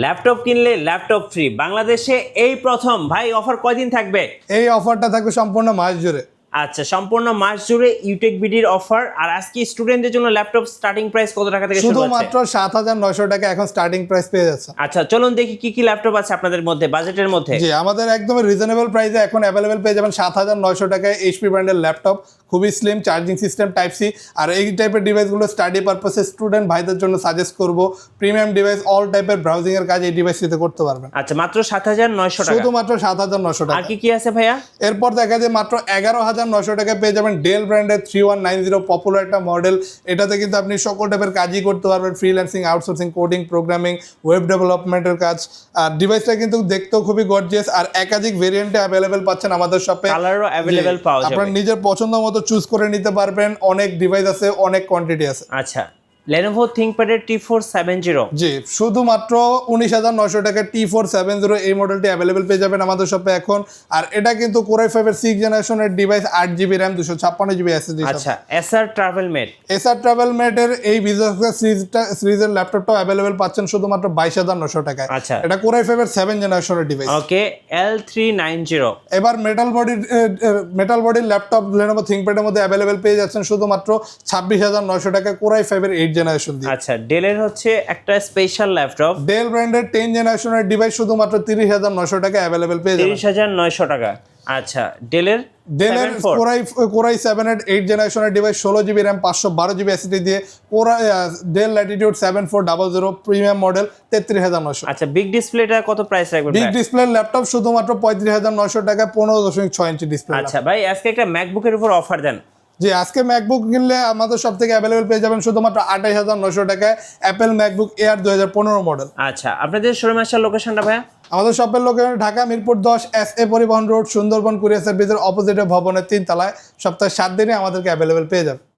Laptop কিনলে laptop free বাংলাদেশে এই প্রথম। ভাই অফার কয়দিন থাকবে? এই অফারটা থাকবে সম্পূর্ণ মাস জুড়ে। আচ্ছা, সম্পূর্ণ মাস জুড়ে ইউটেক বিডির অফার। আর আজকে স্টুডেন্টদের জন্য ল্যাপটপ স্টার্টিং প্রাইস কত টাকা থেকে শুরু হচ্ছে? শুধুমাত্র ৭৯০০ টাকা এখন স্টার্টিং প্রাইস পেয়ে যাচ্ছে। আচ্ছা, চলুন দেখি কি কি ল্যাপটপ আছে আপনাদের মধ্যে বাজেটের মধ্যে। জি, আমাদের একদম রিজনেবল প্রাইসে এখন অ্যাভেলেবেল পেয়ে যাবেন ৭৯০০ টাকায় এইচপি ব্র্যান্ডের ল্যাপটপ, খুবই slim, charging system type C. আর এই টাইপের ডিভাইসগুলো স্টাডি পারপাসে স্টুডেন্ট ভাইদের জন্য সাজেস্ট করব। প্রিমিয়াম ডিভাইস, অল টাইপের ব্রাউজিং এর কাজ এই ডিভাইসটিতে করতে পারবেন। আচ্ছা, মাত্র ৭৯০০ টাকা, শুধুমাত্র ৭৯০০ টাকা। আর কি কি আছে ভাইয়া? এরপর দেখা যায় মাত্র ১১,৯০০ টাকায় পেয়ে যাবেন ডেল ব্র্যান্ডের 3190, পপুলার একটা মডেল। এটাতে কিন্তু আপনি সকল টাইপের কাজই করতে পারবেন, freelancing, outsourcing, coding, programming, web ডেভেলপমেন্টের কাজ। আর ডিভাইসটা কিন্তু দেখতেও খুবই গর্জিয়াস, আর একাধিক ভেরিয়েন্টে অ্যাভেলেবেল পাচ্ছেন আমাদের শপে। কালারও অ্যাভেলেবেল পাওয়া যাবে, আপনার নিজের পছন্দ মতো চুজ করে নিতে পারবেন। অনেক ডিভাইস আছে, অনেক কোয়ান্টিটি আছে। আচ্ছা, Lenovo ThinkPad T470, জি, শুধুমাত্র ১৯,৯০০ টাকা T470 এই মডেলটি অ্যাভেলেবেল পেয়ে যাবেন আমাদের শপে এখন। আর এটা কিন্তু Core i5 এর 6th জেনারেশনের device, 8GB RAM, 256GB SSD। আচ্ছা, Acer TravelMate, Acer TravelMate এর এই বিজনেস সিরিজের ল্যাপটপটাও অ্যাভেলেবেল পাচ্ছেন শুধুমাত্র 22,৯০০ টাকায়। আচ্ছা, এটা Core i5 এর 7th জেনারেশনের ডিভাইস। ওকে, L390, এবার মেটাল বডির ল্যাপটপ Lenovo ThinkPad এর মধ্যে অ্যাভেলেবেল পেয়ে যাচ্ছেন শুধুমাত্র 26,৯০০ টাকায় Core i5 এর 8th জেনারেশন দিয়ে। আচ্ছা, ডেলের হচ্ছে একটা স্পেশাল ল্যাপটপ, ডেল ব্র্যান্ডের 10th জেনারেশনের ডিভাইস শুধুমাত্র 30,৯০০ টাকা অ্যাভেলেবেল পেয়ে যাবেন। 30,৯০০ টাকা। আচ্ছা, ডেলের Core i7 এর 8th জেনারেশনের device, 16GB RAM, 512GB SSD দিয়ে ডেল ল্যাটিটিউড 7400 প্রিমিয়াম মডেল, 33,৯০০। আচ্ছা, বিগ ডিসপ্লেটা কত প্রাইস রাখবেন? বিগ ডিসপ্লে ল্যাপটপ শুধুমাত্র 35,৯০০ টাকা, 15.6 ইঞ্চি ডিসপ্লে। আচ্ছা ভাই, আজকে একটা ম্যাকবুকের উপর অফার দেন। জি, আজকে ম্যাকবুক কিনলে আমাদের সব থেকে অ্যাভেলেবেল পেয়ে যাবেন শুধুমাত্র 28,৯০০ টাকায় অ্যাপেল ম্যাকবুক এয়ার 2015 মডেল। আচ্ছা, আপনাদের শোরুম আসার লোকেশনটা ভাইয়া? আমাদের শপের লোকেশন ঢাকা মিরপুর 10 SA পরিবহন রোড, সুন্দরবন কুরিয়ার সার্ভিসের অপোজিটে ভবনের 3 তলায়। সপ্তাহে 7 দিনে আমাদেরকে অ্যাভেলেবেল পেয়ে যাবে।